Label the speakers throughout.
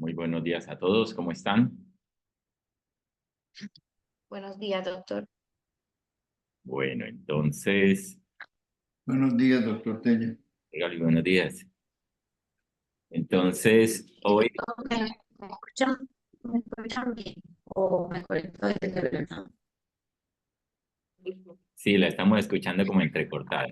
Speaker 1: Muy buenos días a todos, ¿cómo están?
Speaker 2: Buenos días, doctor.
Speaker 1: Bueno, entonces,
Speaker 3: Buenos días, doctor Tello.
Speaker 1: dígale buenos días. Entonces, hoy
Speaker 2: ¿Me escuchan? ¿Me escuchan bien? ¿O me conecto desde el teléfono?
Speaker 1: sí, la estamos escuchando como entrecortada.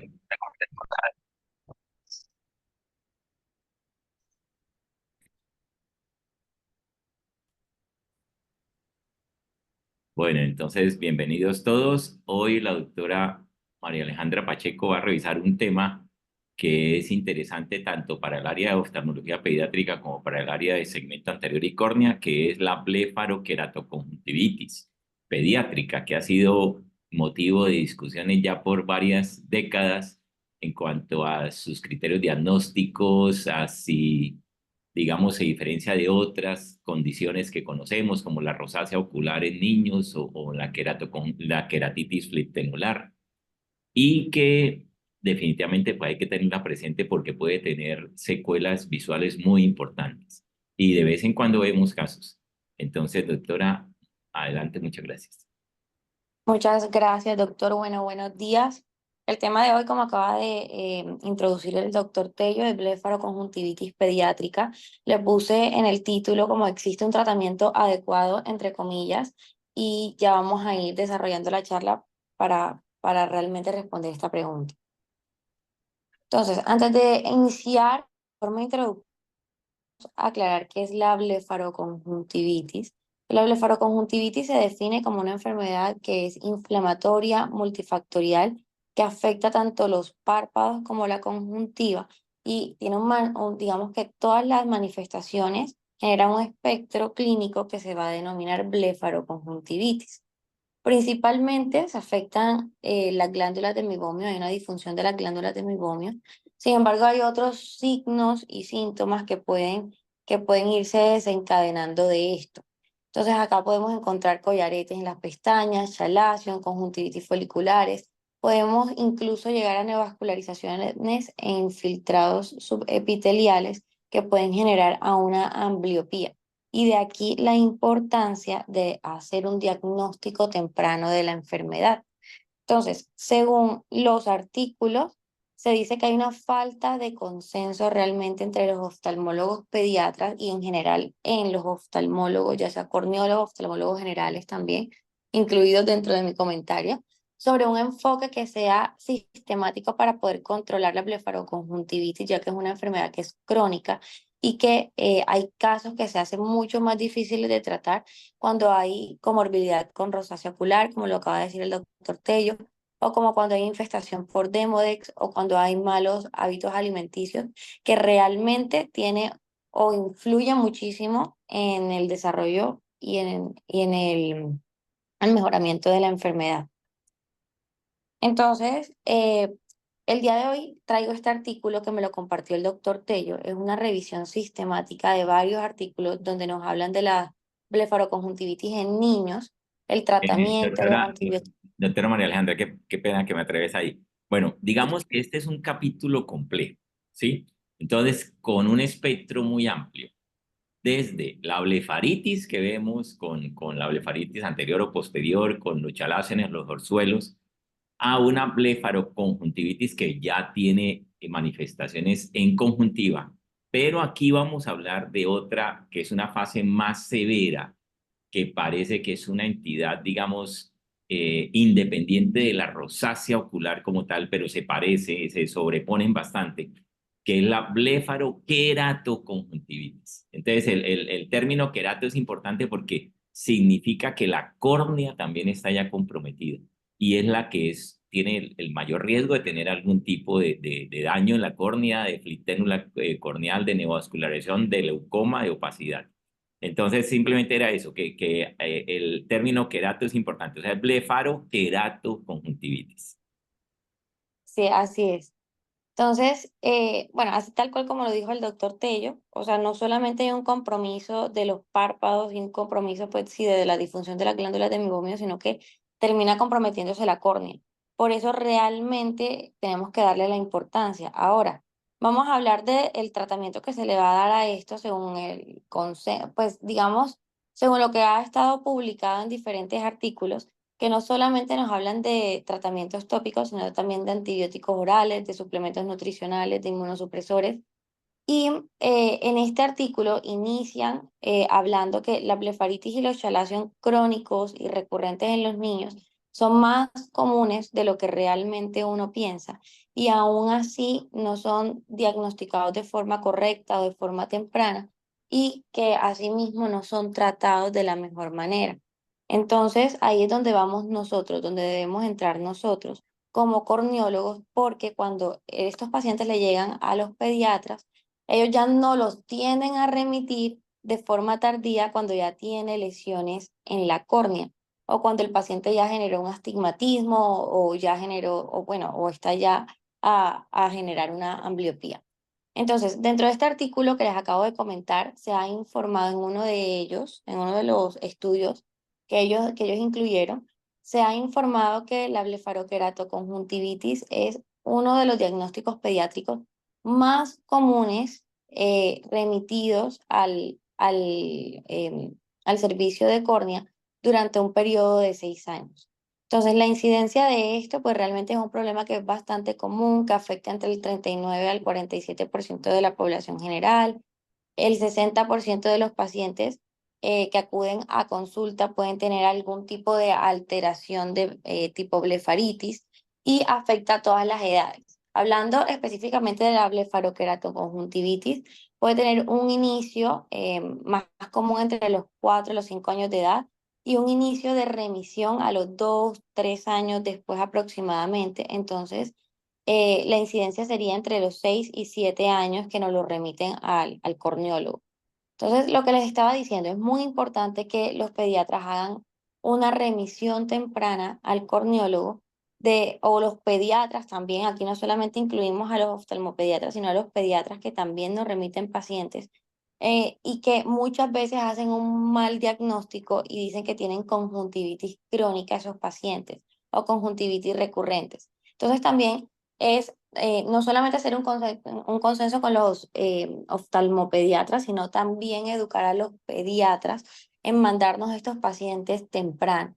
Speaker 1: Bueno, entonces, bienvenidos todos. Hoy la doctora María Alejandra Pacheco va a revisar un tema que es interesante tanto para el área de oftalmología pediátrica como para el área de segmento anterior y córnea, que es la blefaroqueratoconjuntivitis pediátrica, que ha sido motivo de discusiones ya por varias décadas en cuanto a sus criterios diagnósticos, a si digamos, se diferencia de otras condiciones que conocemos, como la rosácea ocular en niños o la queratitis fliptenular, y que definitivamente pues, hay que tenerla presente porque puede tener secuelas visuales muy importantes. Y de vez en cuando vemos casos. Entonces, doctora, adelante, muchas gracias.
Speaker 2: Muchas gracias, doctor. Bueno, buenos días. El tema de hoy, como acaba de introducir el doctor Tello, es blefaroconjuntivitis pediátrica. Le puse en el título como existe un tratamiento adecuado, entre comillas, y ya vamos a ir desarrollando la charla para realmente responder esta pregunta. Entonces, antes de iniciar, de forma introductoria, aclarar qué es la blefaroconjuntivitis. La blefaroconjuntivitis se define como una enfermedad que es inflamatoria multifactorial que afecta tanto los párpados como la conjuntiva y tiene digamos que todas las manifestaciones generan un espectro clínico que se va a denominar blefaroconjuntivitis. Principalmente se afectan las glándulas de meiomio, hay una disfunción de las glándulas de meiomio. Sin embargo, hay otros signos y síntomas que pueden irse desencadenando de esto. Entonces, acá podemos encontrar collaretes en las pestañas, chalación, conjuntivitis foliculares. Podemos incluso llegar a neovascularizaciones e infiltrados subepiteliales que pueden generar a una ambliopía. Y de aquí la importancia de hacer un diagnóstico temprano de la enfermedad. Entonces, según los artículos, se dice que hay una falta de consenso realmente entre los oftalmólogos pediatras y en general en los oftalmólogos, ya sea corneólogos, oftalmólogos generales también, incluidos dentro de mi comentario, sobre un enfoque que sea sistemático para poder controlar la blefaroconjuntivitis, ya que es una enfermedad que es crónica y que hay casos que se hacen mucho más difíciles de tratar cuando hay comorbilidad con rosácea ocular, como lo acaba de decir el doctor Tello, o como cuando hay infestación por Demodex, o cuando hay malos hábitos alimenticios, que realmente tiene o influye muchísimo en el desarrollo y en el mejoramiento de la enfermedad. Entonces, el día de hoy traigo este artículo que me lo compartió el doctor Tello. Es una revisión sistemática de varios artículos donde nos hablan de la blefaroconjuntivitis en niños, el tratamiento, los
Speaker 1: Doctora,
Speaker 2: antibióticos.
Speaker 1: doctora María Alejandra, qué pena que me atreves ahí. Bueno, digamos que este es un capítulo complejo, ¿sí? Entonces, con un espectro muy amplio, desde la blefaritis que vemos con la blefaritis anterior o posterior, con los chalácenes, los orzuelos, a una blefaroconjuntivitis que ya tiene manifestaciones en conjuntiva. Pero aquí vamos a hablar de otra que es una fase más severa, que parece que es una entidad, digamos, independiente de la rosácea ocular como tal, pero se parece, se sobreponen bastante, que es la blefaroqueratoconjuntivitis. Entonces, el término querato es importante porque significa que la córnea también está ya comprometida y es la que tiene el mayor riesgo de tener algún tipo de daño en la córnea, de fliténula corneal, de neovascularización, de leucoma, de opacidad. Entonces, simplemente era eso, que el término querato es importante, o sea, blefaroqueratoconjuntivitis.
Speaker 2: Sí, así es. Entonces, bueno, así tal cual como lo dijo el doctor Tello, o sea, no solamente hay un compromiso de los párpados y un compromiso, pues sí, de la disfunción de las glándulas de meiomio, sino que termina comprometiéndose la córnea. Por eso realmente tenemos que darle la importancia. Ahora, Vamos a hablar del tratamiento que se le va a dar a esto según el consejo, pues digamos, según lo que ha estado publicado en diferentes artículos, que no solamente nos hablan de tratamientos tópicos, sino también de antibióticos orales, de suplementos nutricionales, de inmunosupresores. Y en este artículo inician hablando que la blefaritis y los chalazion crónicos y recurrentes en los niños son más comunes de lo que realmente uno piensa y aún así no son diagnosticados de forma correcta o de forma temprana y que asimismo no son tratados de la mejor manera. Entonces ahí es donde vamos nosotros, donde debemos entrar nosotros como corneólogos, porque cuando estos pacientes le llegan a los pediatras, ellos ya no los tienden a remitir de forma tardía cuando ya tiene lesiones en la córnea o cuando el paciente ya generó un astigmatismo o ya generó, o bueno, o está ya a generar una ambliopía. Entonces, dentro de este artículo que les acabo de comentar, se ha informado en uno de ellos, en uno de los estudios que ellos incluyeron, se ha informado que la blefaroqueratoconjuntivitis es uno de los diagnósticos pediátricos más comunes remitidos al servicio de córnea durante un periodo de 6 años. Entonces, la incidencia de esto, pues realmente es un problema que es bastante común, que afecta entre el 39 al 47% de la población general. El 60% de los pacientes que acuden a consulta pueden tener algún tipo de alteración de tipo blefaritis y afecta a todas las edades. Hablando específicamente de la blefaroqueratoconjuntivitis, puede tener un inicio más común entre los 4 y los 5 años de edad y un inicio de remisión a los 2, 3 años después aproximadamente. Entonces, la incidencia sería entre los 6 y 7 años que nos lo remiten al corneólogo. Entonces, lo que les estaba diciendo, es muy importante que los pediatras hagan una remisión temprana al corneólogo o los pediatras también, aquí no solamente incluimos a los oftalmopediatras, sino a los pediatras que también nos remiten pacientes y que muchas veces hacen un mal diagnóstico y dicen que tienen conjuntivitis crónica esos pacientes o conjuntivitis recurrentes. Entonces, también es no solamente hacer un consenso con los oftalmopediatras, sino también educar a los pediatras en mandarnos estos pacientes temprano.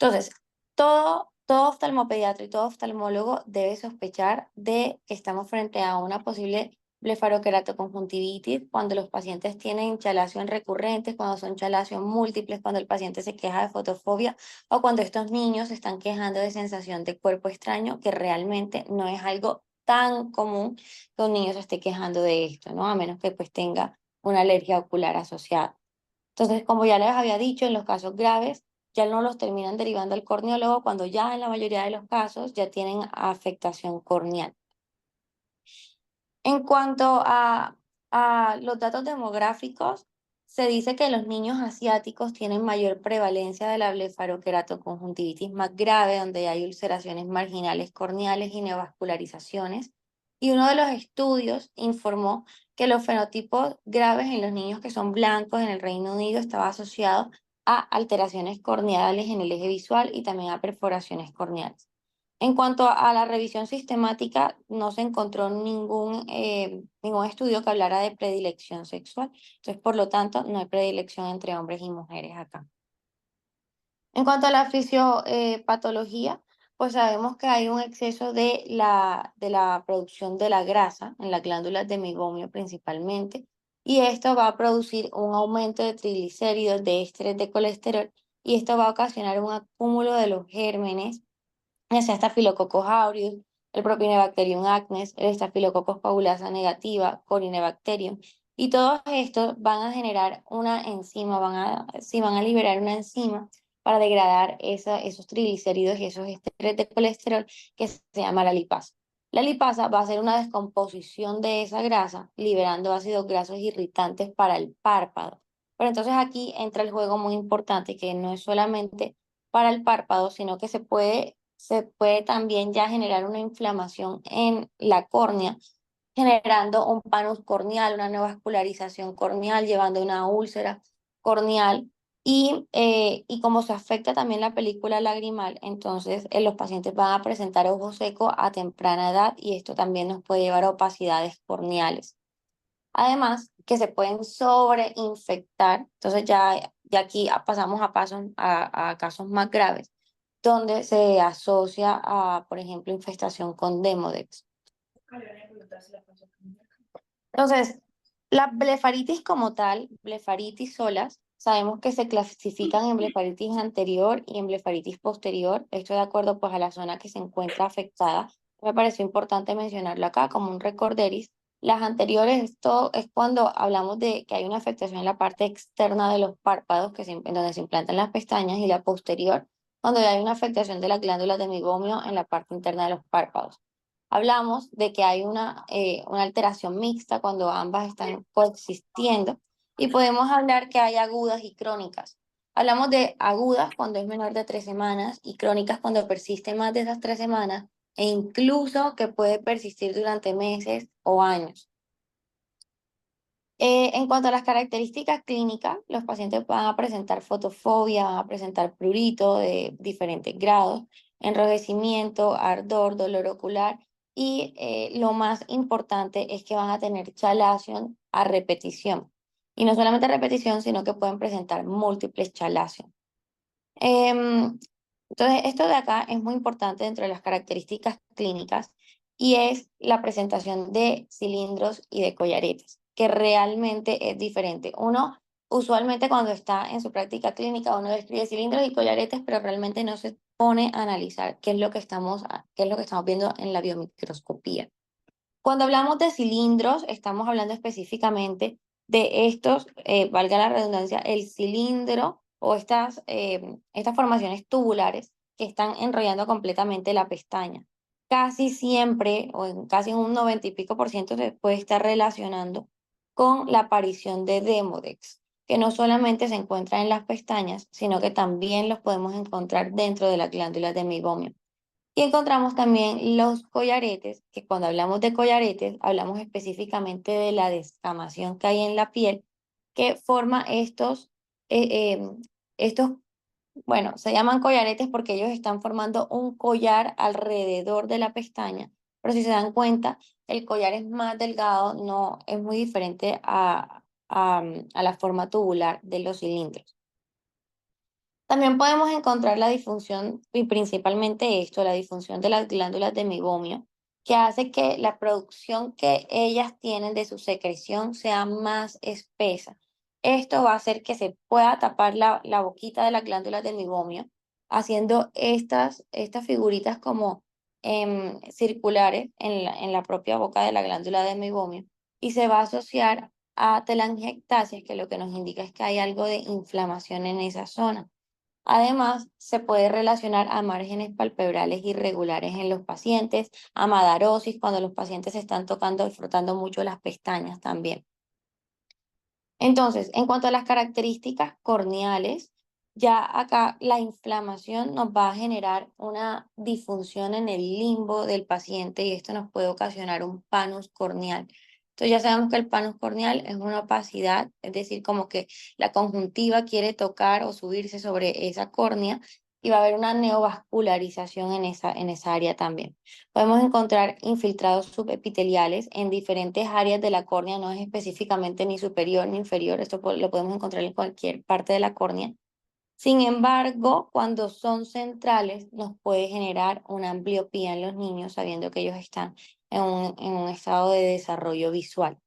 Speaker 2: Entonces, todo oftalmopediatra y todo oftalmólogo debe sospechar de que estamos frente a una posible blefaroqueratoconjuntivitis cuando los pacientes tienen chalación recurrentes, cuando son chalación múltiples, cuando el paciente se queja de fotofobia o cuando estos niños se están quejando de sensación de cuerpo extraño, que realmente no es algo tan común que un niño se esté quejando de esto, ¿no? A menos que pues tenga una alergia ocular asociada. Entonces, como ya les había dicho, en los casos graves ya no los terminan derivando al corneólogo cuando ya en la mayoría de los casos ya tienen afectación corneal. En cuanto a los datos demográficos, se dice que los niños asiáticos tienen mayor prevalencia de la blefaroqueratoconjuntivitis más grave, donde hay ulceraciones marginales corneales y neovascularizaciones. Y uno de los estudios informó que los fenotipos graves en los niños que son blancos en el Reino Unido estaba asociado a alteraciones corneales en el eje visual y también a perforaciones corneales. En cuanto a la revisión sistemática, no se encontró ningún estudio que hablara de predilección sexual. Entonces, por lo tanto, no hay predilección entre hombres y mujeres acá. En cuanto a la fisiopatología, pues sabemos que hay un exceso de la producción de la grasa en las glándulas de meiomio principalmente, y esto va a producir un aumento de triglicéridos, de estrés de colesterol, y esto va a ocasionar un acúmulo de los gérmenes ya sea Staphylococcus aureus, el Propionibacterium acnes, el Staphylococcus coagulasa negativa, Corynebacterium, y todos estos van a generar una enzima, sí, van a liberar una enzima para degradar esos triglicéridos y esos esteres de colesterol que se llama la lipasa. La lipasa va a hacer una descomposición de esa grasa, liberando ácidos grasos irritantes para el párpado. Pero entonces aquí entra el juego muy importante, que no es solamente para el párpado, sino que se puede también ya generar una inflamación en la córnea, generando un panus corneal, una neovascularización corneal, llevando a una úlcera corneal Y como se afecta también la película lagrimal, entonces los pacientes van a presentar ojo seco a temprana edad y esto también nos puede llevar a opacidades corneales. Además, que se pueden sobreinfectar, entonces ya aquí pasamos a casos más graves, donde se asocia a, por ejemplo, infestación con Demodex. Entonces, la blefaritis como tal, blefaritis solas, sabemos que se clasifican en blefaritis anterior y en blefaritis posterior, esto de acuerdo pues a la zona que se encuentra afectada. Me pareció importante mencionarlo acá como un recorderis. Las anteriores, esto es cuando hablamos de que hay una afectación en la parte externa de los párpados, en donde se implantan las pestañas, y la posterior, cuando hay una afectación de las glándulas de meiomio en la parte interna de los párpados. Hablamos de que hay una alteración mixta cuando ambas están coexistiendo y podemos hablar que hay agudas y crónicas. Hablamos de agudas cuando es menor de 3 semanas y crónicas cuando persiste más de esas 3 semanas e incluso que puede persistir durante meses o años. En cuanto a las características clínicas, los pacientes van a presentar fotofobia, van a presentar prurito de diferentes grados, enrojecimiento, ardor, dolor ocular y lo más importante es que van a tener chalación a repetición. Y no solamente a repetición, sino que pueden presentar múltiples chalación. Entonces, esto de acá es muy importante dentro de las características clínicas y es la presentación de cilindros y de collaretes, que realmente es diferente. Uno, usualmente cuando está en su práctica clínica, uno describe cilindros y collaretes, pero realmente no se pone a analizar qué es lo que estamos viendo en la biomicroscopía. Cuando hablamos de cilindros, estamos hablando específicamente de estos, valga la redundancia, el cilindro o estas formaciones tubulares que están enrollando completamente la pestaña. Casi siempre, casi en un 90 y pico% se puede estar relacionando con la aparición de Demodex, que no solamente se encuentra en las pestañas, sino que también los podemos encontrar dentro de las glándulas de meiomio. Y encontramos también los collaretes, que cuando hablamos de collaretes, hablamos específicamente de la descamación que hay en la piel, que forma eh, eh, estos, bueno, se llaman collaretes porque ellos están formando un collar alrededor de la pestaña, pero si se dan cuenta, el collar es más delgado, no es muy diferente a la forma tubular de los cilindros. También podemos encontrar la disfunción, y principalmente esto, la disfunción de las glándulas de meiomio, que hace que la producción que ellas tienen de su secreción sea más espesa. Esto va a hacer que se pueda tapar la boquita de las glándulas del meiomio, haciendo estas figuritas como circulares en la propia boca de la glándula de meiomio, y se va a asociar a telangiectasias, que lo que nos indica es que hay algo de inflamación en esa zona. Además, se puede relacionar a márgenes palpebrales irregulares en los pacientes, a madarosis cuando los pacientes se están tocando y frotando mucho las pestañas también. Entonces, en cuanto a las características corneales, ya acá la inflamación nos va a generar una disfunción en el limbo del paciente y esto nos puede ocasionar un panus corneal. Entonces ya sabemos que el panus corneal es una opacidad, es decir, como que la conjuntiva quiere tocar o subirse sobre esa córnea y va a haber una neovascularización en esa área también. Podemos encontrar infiltrados subepiteliales en diferentes áreas de la córnea, no es específicamente ni superior ni inferior, esto lo podemos encontrar en cualquier parte de la córnea. Sin embargo, cuando son centrales, nos puede generar una ambliopía en los niños, sabiendo que ellos están en un estado de desarrollo visual.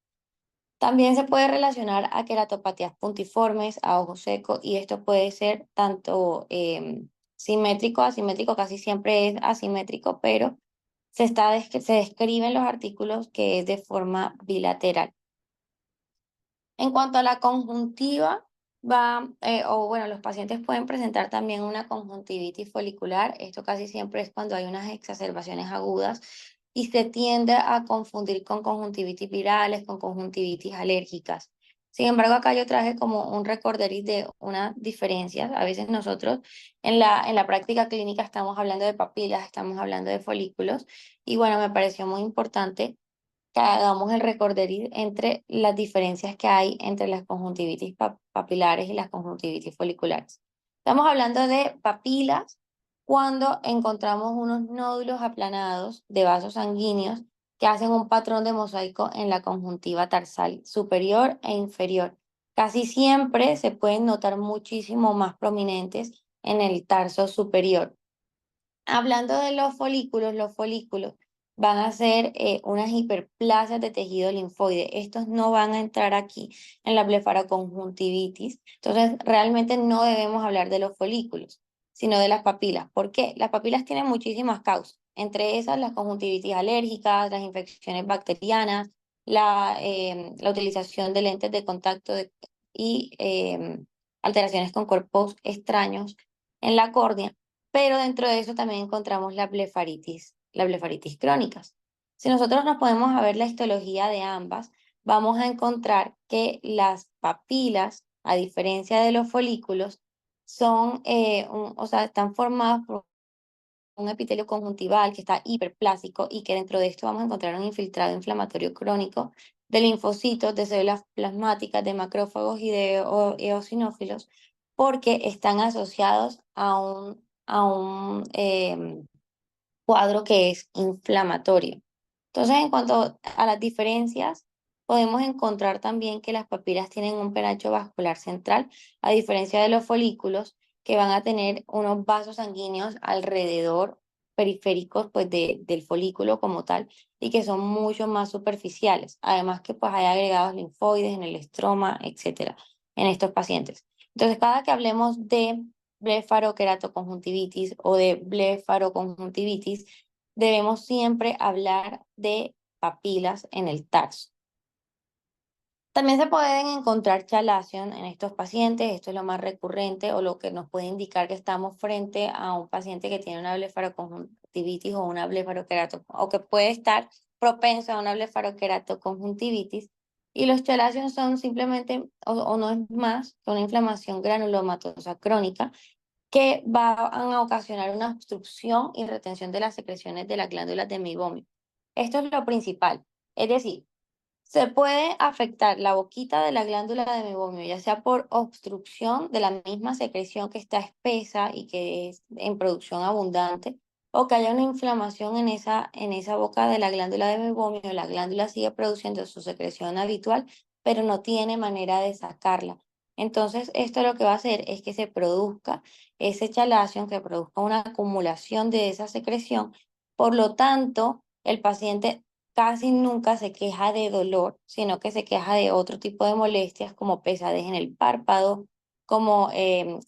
Speaker 2: También se puede relacionar a queratopatías puntiformes, a ojo seco, y esto puede ser tanto simétrico, asimétrico, casi siempre es asimétrico, pero se describe en los artículos que es de forma bilateral. En cuanto a la conjuntiva, los pacientes pueden presentar también una conjuntivitis folicular. Esto casi siempre es cuando hay unas exacerbaciones agudas y se tiende a confundir con conjuntivitis virales, con conjuntivitis alérgicas. Sin embargo, acá yo traje como un recorderis de unas diferencias. A veces nosotros en la práctica clínica estamos hablando de papilas, estamos hablando de folículos y bueno, me pareció muy importante que hagamos el recorderis entre las diferencias que hay entre las conjuntivitis papilares y las conjuntivitis foliculares. Estamos hablando de papilas cuando encontramos unos nódulos aplanados de vasos sanguíneos que hacen un patrón de mosaico en la conjuntiva tarsal superior e inferior. Casi siempre se pueden notar muchísimo más prominentes en el tarso superior. Hablando de los folículos van a ser unas hiperplasias de tejido linfoide. Estos no van a entrar aquí en la blefaroconjuntivitis. Entonces, realmente no debemos hablar de los folículos, sino de las papilas. ¿Por qué? Las papilas tienen muchísimas causas, entre esas las conjuntivitis alérgicas, las infecciones bacterianas, la utilización de lentes de contacto y alteraciones con cuerpos extraños en la córnea, pero dentro de eso también encontramos las blefaritis crónicas. Si nosotros nos podemos a ver la histología de ambas, vamos a encontrar que las papilas, a diferencia de los folículos, son, o sea, están formadas por un epitelio conjuntival que está hiperplásico y que dentro de esto vamos a encontrar un infiltrado inflamatorio crónico de linfocitos, de células plasmáticas, de macrófagos y de eosinófilos, porque están asociados a un cuadro que es inflamatorio. Entonces, en cuanto a las diferencias, podemos encontrar también que las papilas tienen un penacho vascular central, a diferencia de los folículos, que van a tener unos vasos sanguíneos alrededor, periféricos pues, del folículo como tal, y que son mucho más superficiales. Además que pues hay agregados linfoides en el estroma, etcétera, en estos pacientes. Entonces, cada que hablemos de blefaroqueratoconjuntivitis o de blefaroconjuntivitis, debemos siempre hablar de papilas en el tarso. También se pueden encontrar chalación en estos pacientes, esto es lo más recurrente o lo que nos puede indicar que estamos frente a un paciente que tiene una blefaroconjuntivitis o una blefaroquerato, o que puede estar propenso a una blefaroqueratoconjuntivitis. Y los chalación son simplemente, o no es más que una inflamación granulomatosa crónica que van a ocasionar una obstrucción y retención de las secreciones de las glándulas de meiomio. Esto es lo principal. Es decir, se puede afectar la boquita de la glándula de meiomio, ya sea por obstrucción de la misma secreción que está espesa y que es en producción abundante, o que haya una inflamación en esa boca de la glándula de meiomio. La glándula sigue produciendo su secreción habitual, pero no tiene manera de sacarla. Entonces, esto lo que va a hacer es que se produzca ese chalación, que produzca una acumulación de esa secreción. Por lo tanto, el paciente casi nunca se queja de dolor, sino que se queja de otro tipo de molestias como pesadez en el párpado, como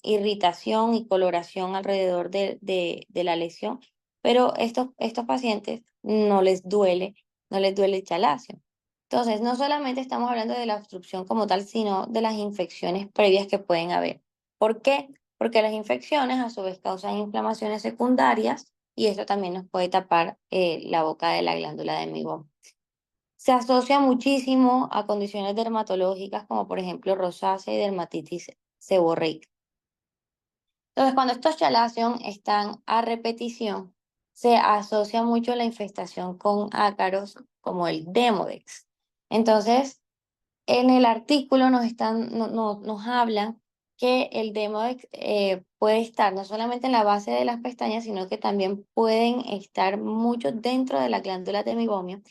Speaker 2: irritación y coloración alrededor de la lesión. Pero estos pacientes no les duele el chalacio. Entonces, no solamente estamos hablando de la obstrucción como tal, sino de las infecciones previas que pueden haber. ¿Por qué? Porque las infecciones a su vez causan inflamaciones secundarias y esto también nos puede tapar la boca de la glándula de meiomio. Se asocia muchísimo a condiciones dermatológicas como por ejemplo rosácea y dermatitis seborreica. Entonces, cuando estos chalación están a repetición, se asocia mucho la infestación con ácaros como el Demodex. Entonces, en el artículo nos hablan que el Demodex puede estar no solamente en la base de las pestañas, sino que también pueden estar mucho dentro de la glándula de meiomio,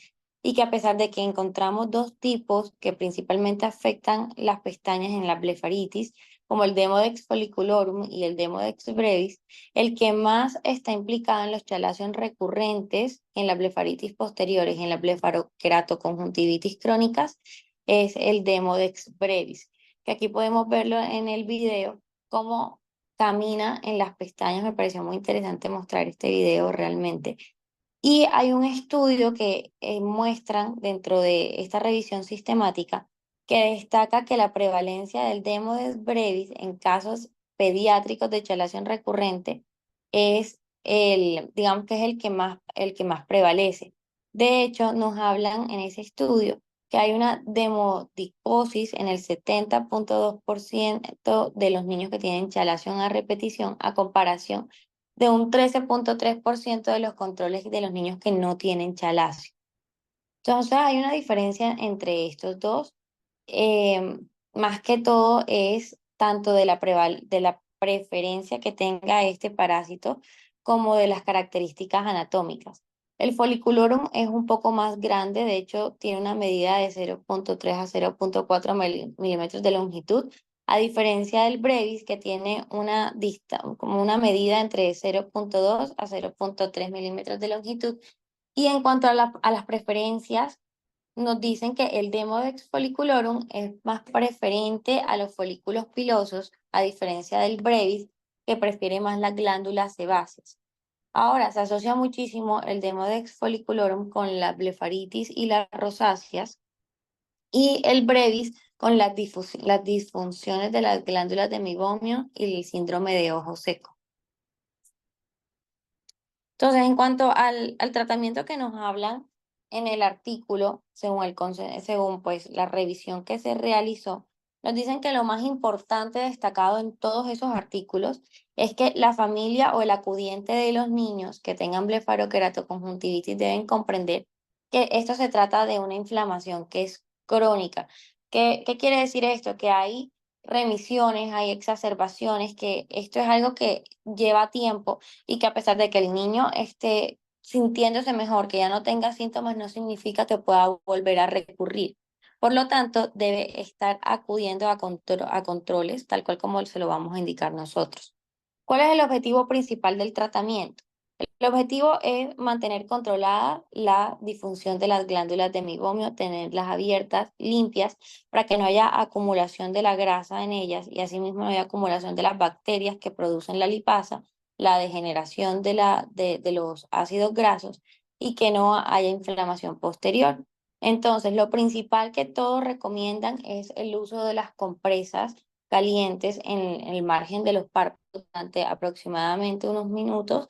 Speaker 2: y que a pesar de que encontramos dos tipos que principalmente afectan las pestañas en la blefaritis, como el Demodex folliculorum y el Demodex brevis, el que más está implicado en los chalación recurrentes en la blefaritis posteriores, en la blefaroqueratoconjuntivitis crónicas, es el Demodex brevis, que aquí podemos verlo en el video, cómo camina en las pestañas. Me pareció muy interesante mostrar este video realmente. Y hay un estudio que muestran dentro de esta revisión sistemática que destaca que la prevalencia del Demodex brevis en casos pediátricos de chalación recurrente es digamos que es el que más prevalece. De hecho, nos hablan en ese estudio que hay una demodicosis en el 70.2% de los niños que tienen chalación a repetición, a comparación de un 13.3% de los controles de los niños que no tienen chalacio. Entonces hay una diferencia entre estos dos. Más que todo es tanto de de la preferencia que tenga este parásito como de las características anatómicas. El folliculorum es un poco más grande, de hecho tiene una medida de 0,3 a 0,4 milímetros de longitud, a diferencia del brevis que tiene como una medida entre 0,2 a 0,3 milímetros de longitud. Y en cuanto a a las preferencias, nos dicen que el Demodex folliculorum es más preferente a los folículos pilosos, a diferencia del brevis, que prefiere más las glándulas sebáceas. Ahora, se asocia muchísimo el Demodex folliculorum con la blefaritis y las rosáceas, y el brevis con las disfunciones de las glándulas de meiomio y el síndrome de ojo seco. Entonces, en cuanto al tratamiento que nos hablan en el artículo, según pues la revisión que se realizó, nos dicen que lo más importante destacado en todos esos artículos es que la familia o el acudiente de los niños que tengan blefaroqueratoconjuntivitis deben comprender que esto se trata de una inflamación que es crónica. ¿Qué quiere decir esto? Que hay remisiones, hay exacerbaciones, que esto es algo que lleva tiempo y que a pesar de que el niño esté sintiéndose mejor, que ya no tenga síntomas, no significa que pueda volver a recurrir. Por lo tanto, debe estar acudiendo a controles, tal cual como se lo vamos a indicar nosotros. ¿Cuál es el objetivo principal del tratamiento? El objetivo es mantener controlada la disfunción de las glándulas de meiomio, tenerlas abiertas, limpias, para que no haya acumulación de la grasa en ellas y asimismo no haya acumulación de las bacterias que producen la lipasa, la degeneración de los ácidos grasos y que no haya inflamación posterior. Entonces, lo principal que todos recomiendan es el uso de las compresas calientes en el margen de los párpados durante aproximadamente unos minutos,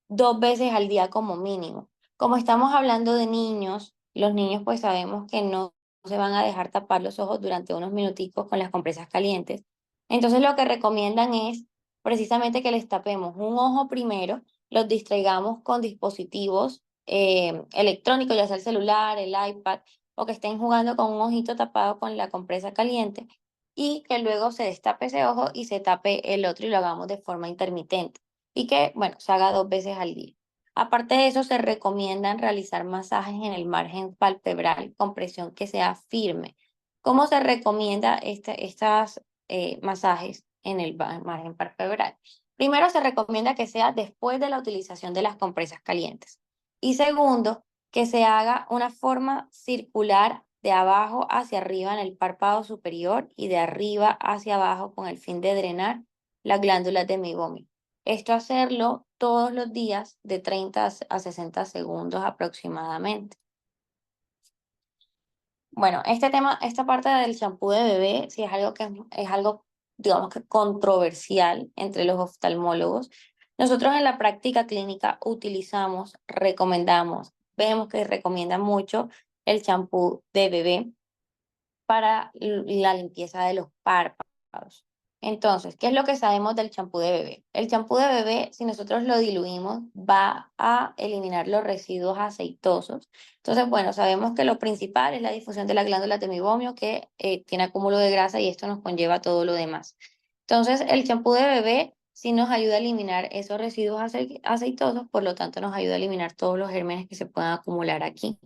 Speaker 2: 2 veces al día como mínimo. Como estamos hablando de niños, los niños pues sabemos que no se van a dejar tapar los ojos durante unos minuticos con las compresas calientes. Entonces lo que recomiendan es precisamente que les tapemos un ojo primero, los distraigamos con dispositivos electrónicos, ya sea el celular, el iPad, o que estén jugando con un ojito tapado con la compresa caliente y que luego se destape ese ojo y se tape el otro y lo hagamos de forma intermitente y que, bueno, se haga 2 veces al día. Aparte de eso, se recomiendan realizar masajes en el margen palpebral con presión que sea firme. ¿Cómo se recomienda estas masajes en el margen palpebral? Primero, se recomienda que sea después de la utilización de las compresas calientes. Y segundo, que se haga una forma circular de abajo hacia arriba en el párpado superior y de arriba hacia abajo con el fin de drenar las glándulas de meiomio. Esto hacerlo todos los días de 30 a 60 segundos aproximadamente. Bueno, esta parte del champú de bebé, sí es algo es algo, digamos que controversial entre los oftalmólogos. Nosotros en la práctica clínica recomendamos, vemos que recomiendan mucho el champú de bebé para la limpieza de los párpados. Entonces, ¿qué es lo que sabemos del champú de bebé? El champú de bebé, si nosotros lo diluimos, va a eliminar los residuos aceitosos. Entonces, bueno, sabemos que lo principal es la difusión de las glándulas de meiomio que tiene acúmulo de grasa y esto nos conlleva todo lo demás. Entonces, el champú de bebé sí nos ayuda a eliminar esos residuos aceitosos, por lo tanto nos ayuda a eliminar todos los gérmenes que se puedan acumular aquí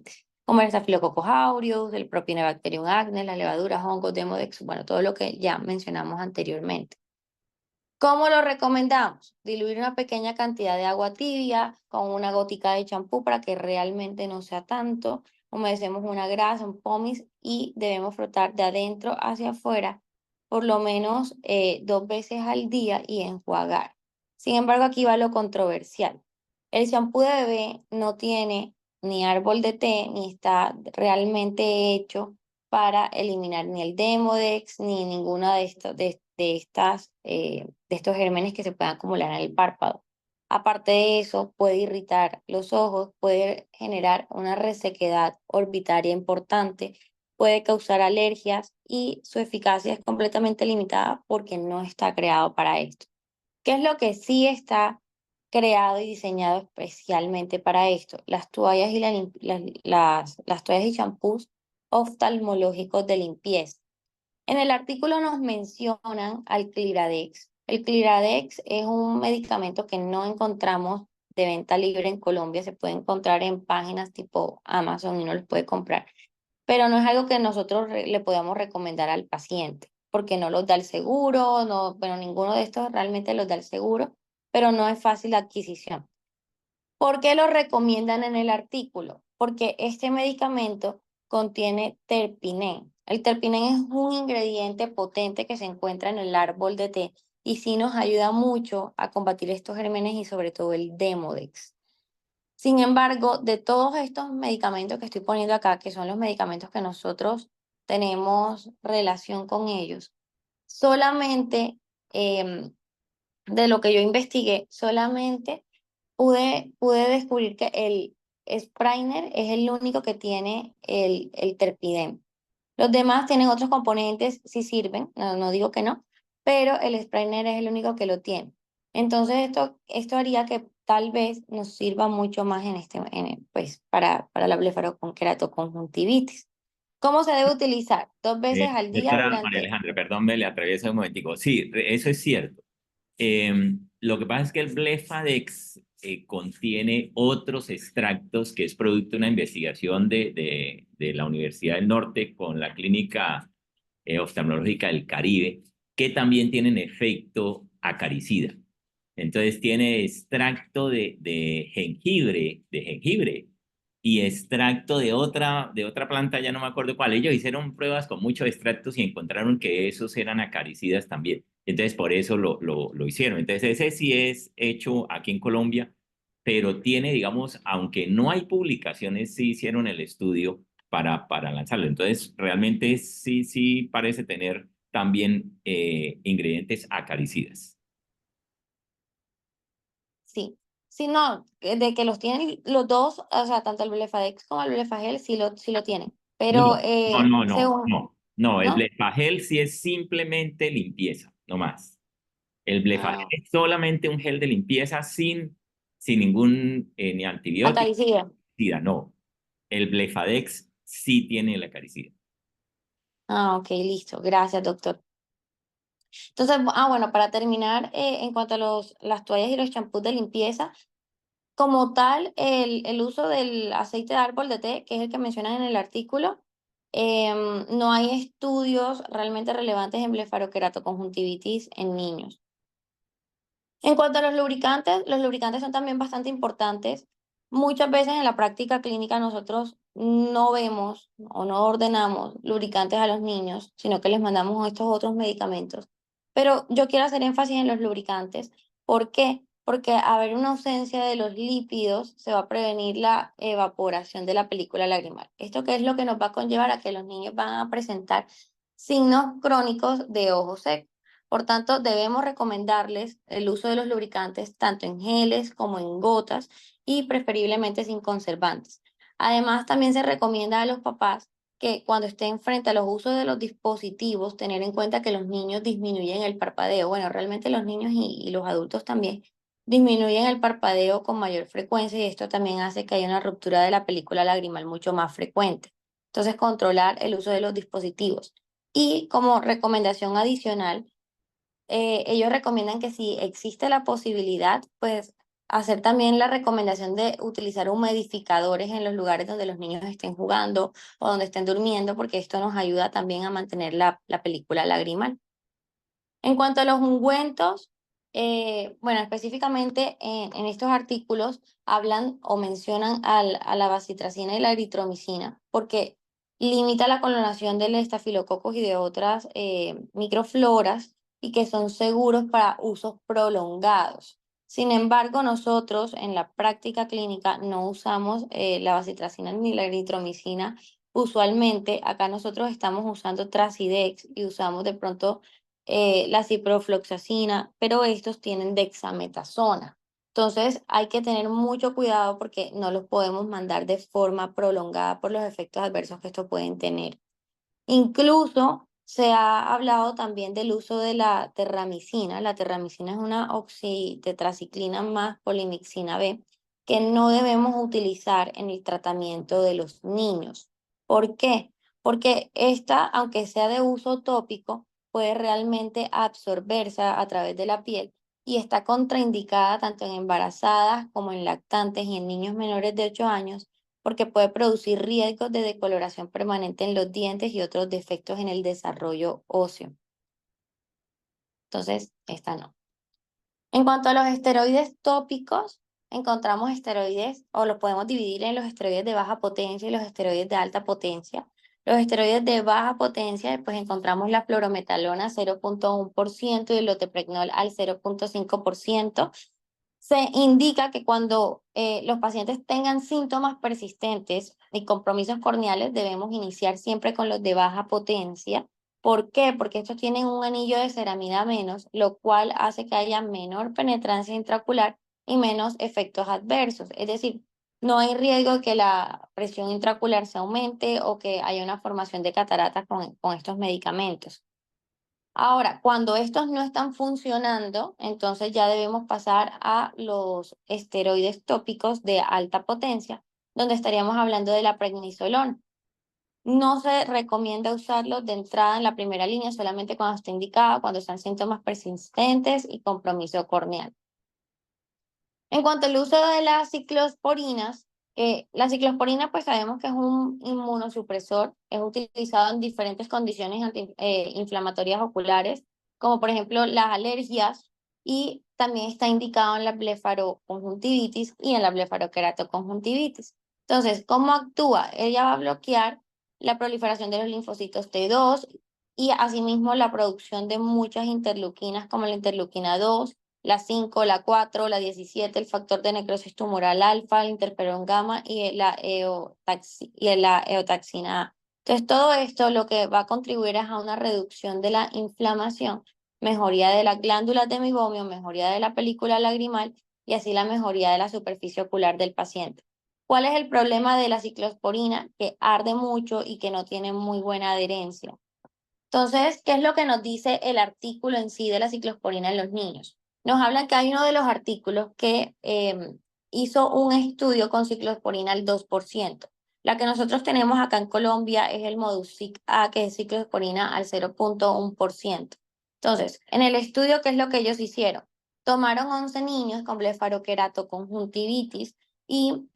Speaker 2: como el Staphylococcus aureus, el Propionibacterium acnes, las levaduras, hongos, Demodex, bueno, todo lo que ya mencionamos anteriormente. ¿Cómo lo recomendamos? Diluir una pequeña cantidad de agua tibia con una gotica de champú para que realmente no sea tanto. Humedecemos una grasa, un pomis y debemos frotar de adentro hacia afuera por lo menos 2 veces al día y enjuagar. Sin embargo, aquí va lo controversial. El champú de bebé no tiene ni árbol de té, ni está realmente hecho para eliminar ni el Demodex, ni ninguna de estos gérmenes que se pueden acumular en el párpado. Aparte de eso, puede irritar los ojos, puede generar una resequedad orbitaria importante, puede causar alergias y su eficacia es completamente limitada porque no está creado para esto. ¿Qué es lo que sí está creado y diseñado especialmente para esto. Las toallas y las toallas y champús oftalmológicos de limpieza. En el artículo nos mencionan al Cliradex. El Cliradex es un medicamento que no encontramos de venta libre en Colombia, se puede encontrar en páginas tipo Amazon y no los puede comprar, pero no es algo que nosotros le podamos recomendar al paciente, porque no los da el seguro, no, bueno, ninguno de estos realmente los da el seguro, pero no es fácil la adquisición. ¿Por qué lo recomiendan en el artículo? Porque este medicamento contiene terpinen. El terpinen es un ingrediente potente que se encuentra en el árbol de té y sí nos ayuda mucho a combatir estos gérmenes y sobre todo el Demodex. Sin embargo, de todos estos medicamentos que estoy poniendo acá, que son los medicamentos que nosotros tenemos relación con ellos, solamente de lo que yo investigué, solamente pude descubrir que el Sprainer es el único que tiene el terpidem. Los demás tienen otros componentes, sí sirven, no digo que no, pero el Sprainer es el único que lo tiene. Entonces esto haría que tal vez nos sirva mucho más pues, para la blefaroconqueratoconjuntivitis. ¿Cómo se debe utilizar? 2 veces al día
Speaker 1: Doctora María
Speaker 2: durante...
Speaker 1: Alejandra, perdón, me le atravieso un momentico. Sí, eso es cierto. Lo que pasa es que el Blefadex contiene otros extractos que es producto de una investigación de la Universidad del Norte con la Clínica Oftalmológica del Caribe, que también tienen efecto acaricida. Entonces tiene extracto de jengibre y extracto de otra planta, ya no me acuerdo cuál. Ellos hicieron pruebas con muchos extractos y encontraron que esos eran acaricidas también. Entonces por eso lo hicieron. Entonces ese sí es hecho aquí en Colombia, pero tiene, digamos, aunque no hay publicaciones, sí hicieron el estudio para lanzarlo. Entonces realmente sí parece tener también ingredientes acaricidas.
Speaker 2: Sí, sí, no, de que los tienen los dos, o sea, tanto el Blefadex como el Blefagel sí lo tienen,
Speaker 1: No,
Speaker 2: pero
Speaker 1: no, no, no,
Speaker 2: según,
Speaker 1: no, no, el
Speaker 2: ¿no?
Speaker 1: Blefagel sí es simplemente limpieza, no más. El Blefagel
Speaker 2: Ah,
Speaker 1: es solamente un gel de limpieza sin ningún ni antibiótico,
Speaker 2: acaricida.
Speaker 1: ni no. El Blefadex sí tiene la acaricida.
Speaker 2: Ah, ok, listo, gracias, doctor. Entonces, bueno, para terminar, en cuanto a las toallas y los champús de limpieza, como tal, el uso del aceite de árbol de té, que es el que mencionan en el artículo, no hay estudios realmente relevantes en blefaroqueratoconjuntivitis en niños. En cuanto a los lubricantes son también bastante importantes. Muchas veces en la práctica clínica nosotros no vemos o no ordenamos lubricantes a los niños, sino que les mandamos estos otros medicamentos. Pero yo quiero hacer énfasis en los lubricantes. ¿Por qué? Porque al haber una ausencia de los lípidos se va a prevenir la evaporación de la película lagrimal. ¿Esto qué es lo que nos va a conllevar a que los niños van a presentar signos crónicos de ojo seco? Por tanto, debemos recomendarles el uso de los lubricantes tanto en geles como en gotas y preferiblemente sin conservantes. Además, también se recomienda a los papás que cuando estén frente a los usos de los dispositivos, tener en cuenta que los niños disminuyen el parpadeo. Bueno, realmente los niños y los adultos también disminuyen el parpadeo con mayor frecuencia y esto también hace que haya una ruptura de la película lagrimal mucho más frecuente. Entonces, controlar el uso de los dispositivos. Y como recomendación adicional, ellos recomiendan que si existe la posibilidad, pues hacer también la recomendación de utilizar humidificadores en los lugares donde los niños estén jugando o donde estén durmiendo, porque esto nos ayuda también a mantener la película lagrimal. En cuanto a los ungüentos, bueno, específicamente en estos artículos hablan o mencionan a la bacitracina y la eritromicina, porque limita la colonación del estafilococos y de otras microfloras y que son seguros para usos prolongados. Sin embargo, nosotros en la práctica clínica no usamos la bacitracina ni la eritromicina. Usualmente acá nosotros estamos usando Trasidex y usamos de pronto la ciprofloxacina, pero estos tienen dexametasona. Entonces hay que tener mucho cuidado porque no los podemos mandar de forma prolongada por los efectos adversos que estos pueden tener. Incluso Se ha hablado también del uso de la terramicina. La terramicina es una oxitetraciclina más polimixina B que no debemos utilizar en el tratamiento de los niños. ¿Por qué? Porque esta, aunque sea de uso tópico, puede realmente absorberse a través de la piel y está contraindicada tanto en embarazadas como en lactantes y en niños menores de 8 años porque puede producir riesgos de decoloración permanente en los dientes y otros defectos en el desarrollo óseo. Entonces, esta no. En cuanto a los esteroides tópicos, encontramos esteroides o los podemos dividir en los esteroides de baja potencia y los esteroides de alta potencia. Los esteroides de baja potencia, después encontramos la fluorometalona 0,1% y el lotepregnol al 0,5%. Se indica que cuando los pacientes tengan síntomas persistentes y compromisos corneales, debemos iniciar siempre con los de baja potencia. ¿Por qué? Porque estos tienen un anillo de ceramida menos, lo cual hace que haya menor penetrancia intraocular y menos efectos adversos. Es decir, no hay riesgo de que la presión intraocular se aumente o que haya una formación de cataratas con estos medicamentos. Ahora, cuando estos no están funcionando, entonces ya debemos pasar a los esteroides tópicos de alta potencia, donde estaríamos hablando de la prednisolona. No se recomienda usarlos de entrada en la primera línea, solamente cuando está indicado, cuando están síntomas persistentes y compromiso corneal. En cuanto al uso de las ciclosporinas, la ciclosporina pues sabemos que es un inmunosupresor, es utilizado en diferentes condiciones inflamatorias oculares, como por ejemplo las alergias, y también está indicado en la blefaroconjuntivitis y en la blefaroqueratoconjuntivitis. Entonces, ¿cómo actúa? Ella va a bloquear la proliferación de los linfocitos T2 y asimismo la producción de muchas interleuquinas como la interleuquina 2, la 5, la 4, la 17, el factor de necrosis tumoral alfa, el interferón gamma y la eotaxina A. Entonces, todo esto lo que va a contribuir es a una reducción de la inflamación, mejoría de las glándulas de meiomio, mejoría de la película lagrimal y así la mejoría de la superficie ocular del paciente. ¿Cuál es el problema de la ciclosporina? Que arde mucho y que no tiene muy buena adherencia. Entonces, ¿qué es lo que nos dice el artículo en sí de la ciclosporina en los niños? Nos habla que hay uno de los artículos que hizo un estudio con ciclosporina al 2%. La que nosotros tenemos acá en Colombia es el Modusic A, que es ciclosporina al 0,1%. Entonces, en el estudio, ¿qué es lo que ellos hicieron? Tomaron 11 niños con blefaroqueratoconjuntivitis y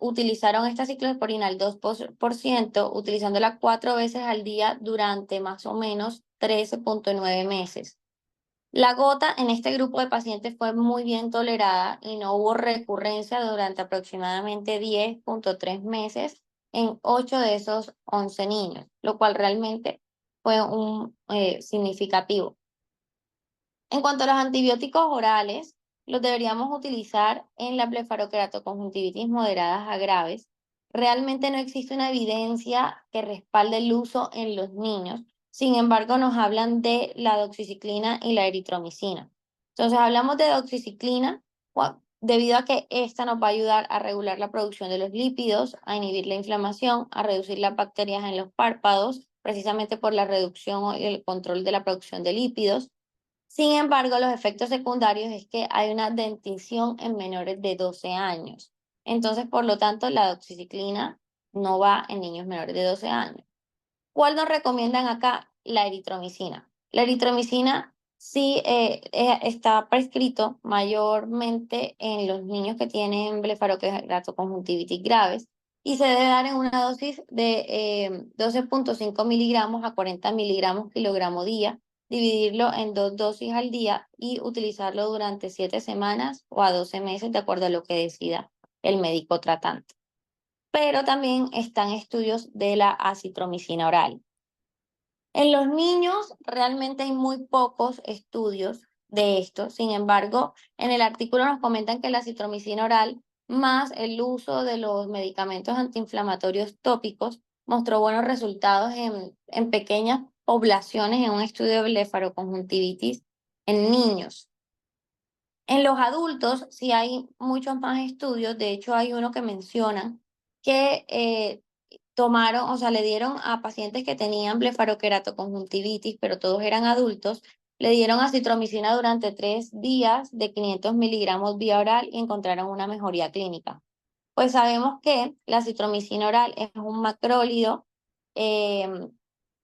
Speaker 2: utilizaron esta ciclosporina al 2%, utilizándola 4 veces al día durante más o menos 13,9 meses. La gota en este grupo de pacientes fue muy bien tolerada y no hubo recurrencia durante aproximadamente 10,3 meses en 8 de esos 11 niños, lo cual realmente fue un significativo. En cuanto a los antibióticos orales, los deberíamos utilizar en la blefaroqueratoconjuntivitis moderadas a graves. Realmente no existe una evidencia que respalde el uso en los niños. Sin embargo, nos hablan de la doxiciclina y la eritromicina. Entonces, hablamos de doxiciclina debido a que esta nos va a ayudar a regular la producción de los lípidos, a inhibir la inflamación, a reducir las bacterias en los párpados, precisamente por la reducción y el control de la producción de lípidos. Sin embargo, los efectos secundarios es que hay una dentición en menores de 12 años. Entonces, por lo tanto, la doxiciclina no va en niños menores de 12 años. ¿Cuál nos recomiendan acá? La eritromicina. La eritromicina sí está prescrito mayormente en los niños que tienen blefaroqueratoconjuntivitis graves y se debe dar en una dosis de 12,5 miligramos a 40 miligramos kilogramo día, dividirlo en 2 dosis al día y utilizarlo durante 7 semanas o a 12 meses de acuerdo a lo que decida el médico tratante. Pero también están estudios de la acitromicina oral. En los niños realmente hay muy pocos estudios de esto. Sin embargo, en el artículo nos comentan que la acitromicina oral más el uso de los medicamentos antiinflamatorios tópicos mostró buenos resultados en pequeñas poblaciones en un estudio de blefaroconjuntivitis en niños. En los adultos sí hay muchos más estudios. De hecho, hay uno que menciona que tomaron, o sea, le dieron a pacientes que tenían blefaroqueratoconjuntivitis, pero todos eran adultos, le dieron acitromicina durante 3 días de 500 miligramos vía oral y encontraron una mejoría clínica. Pues sabemos que la acitromicina oral es un macrólido, eh,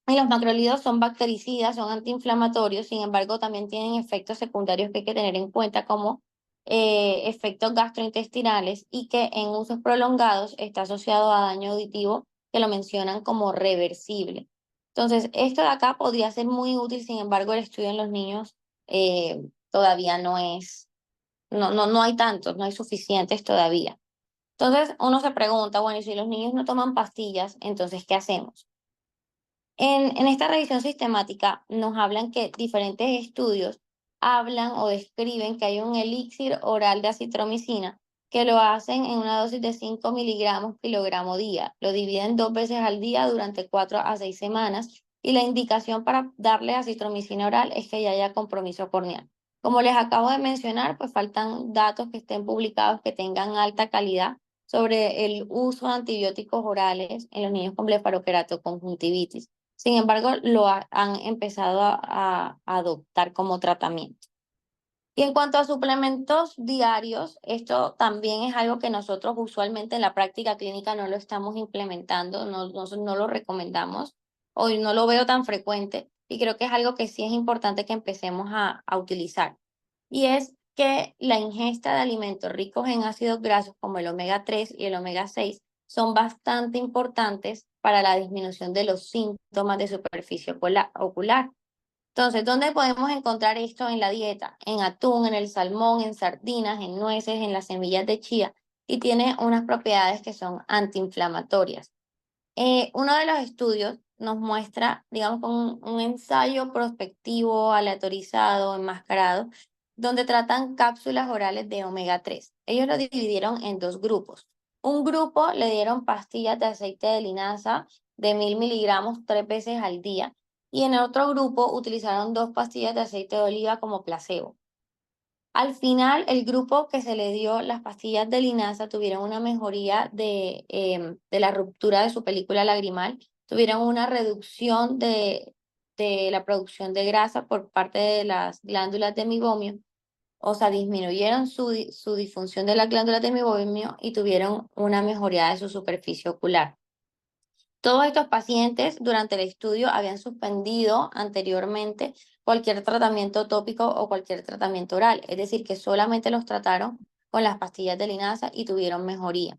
Speaker 2: y los macrólidos son bactericidas, son antiinflamatorios, sin embargo, también tienen efectos secundarios que hay que tener en cuenta, como efectos gastrointestinales, y que en usos prolongados está asociado a daño auditivo, que lo mencionan como reversible. Entonces, esto de acá podría ser muy útil, sin embargo, el estudio en los niños todavía no hay tantos, no hay suficientes todavía. Entonces, uno se pregunta, bueno, y si los niños no toman pastillas, entonces, ¿qué hacemos? En esta revisión sistemática nos hablan que diferentes estudios hablan o describen que hay un elixir oral de acitromicina que lo hacen en una dosis de 5 miligramos kilogramo día. Lo dividen 2 veces al día durante 4 a 6 semanas, y la indicación para darle acitromicina oral es que ya haya compromiso corneal. Como les acabo de mencionar, pues faltan datos que estén publicados que tengan alta calidad sobre el uso de antibióticos orales en los niños con blefaroqueratoconjuntivitis. Sin embargo, han empezado a adoptar como tratamiento. Y en cuanto a suplementos diarios, esto también es algo que nosotros usualmente en la práctica clínica no lo estamos implementando, no lo recomendamos, o no lo veo tan frecuente, y creo que es algo que sí es importante que empecemos a utilizar. Y es que la ingesta de alimentos ricos en ácidos grasos como el omega 3 y el omega 6 son bastante importantes para la disminución de los síntomas de superficie ocular. Entonces, ¿dónde podemos encontrar esto en la dieta? En atún, en el salmón, en sardinas, en nueces, en las semillas de chía, y tiene unas propiedades que son antiinflamatorias. Uno de los estudios nos muestra, digamos, un ensayo prospectivo, aleatorizado, enmascarado, donde tratan cápsulas orales de omega 3. Ellos lo dividieron en 2 grupos. Un grupo le dieron pastillas de aceite de linaza de 1000 miligramos 3 veces al día, y en el otro grupo utilizaron 2 pastillas de aceite de oliva como placebo. Al final, el grupo que se le dio las pastillas de linaza tuvieron una mejoría de la ruptura de su película lagrimal, tuvieron una reducción de la producción de grasa por parte de las glándulas de mibomio, o sea, disminuyeron su disfunción de las glándulas de mibomio y tuvieron una mejoría de su superficie ocular. Todos estos pacientes durante el estudio habían suspendido anteriormente cualquier tratamiento tópico o cualquier tratamiento oral, es decir, que solamente los trataron con las pastillas de linaza y tuvieron mejoría.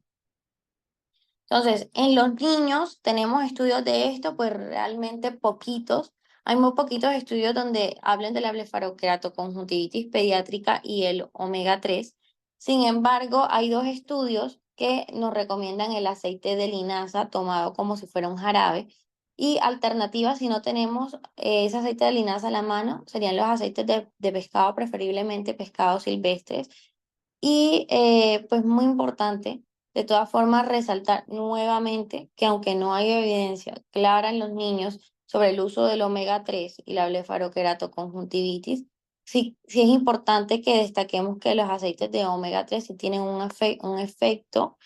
Speaker 2: Entonces, en los niños tenemos estudios de esto, pues realmente poquitos. Hay muy poquitos estudios donde hablen de la blefaroqueratoconjuntivitis pediátrica y el omega 3. Sin embargo, hay 2 estudios que nos recomiendan el aceite de linaza tomado como si fuera un jarabe. Y alternativas, si no tenemos ese aceite de linaza a la mano, serían los aceites de pescado, preferiblemente pescados silvestres. Y pues muy importante, de todas formas, resaltar nuevamente que aunque no hay evidencia clara en los niños sobre el uso del omega 3 y la blefaroqueratoconjuntivitis, sí es importante que destaquemos que los aceites de omega 3 sí tienen un efecto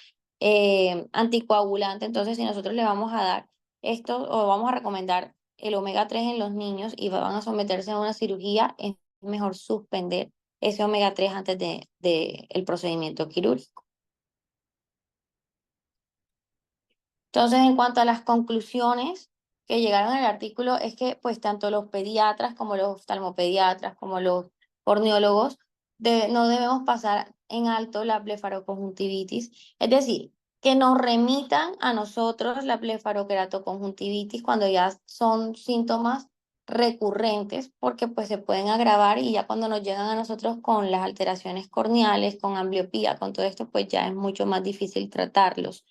Speaker 2: anticoagulante. Entonces, si nosotros le vamos a dar esto o vamos a recomendar el omega 3 en los niños y van a someterse a una cirugía, es mejor suspender ese omega 3 antes de el procedimiento quirúrgico. Entonces, en cuanto a las conclusiones que llegaron en el artículo, es que pues tanto los pediatras como los oftalmopediatras, como los corneólogos, no debemos pasar en alto la blefaroconjuntivitis, es decir, que nos remitan a nosotros la blefaroqueratoconjuntivitis cuando ya son síntomas recurrentes, porque pues se pueden agravar, y ya cuando nos llegan a nosotros con las alteraciones corneales, con ambliopía, con todo esto, pues ya es mucho más difícil tratarlos.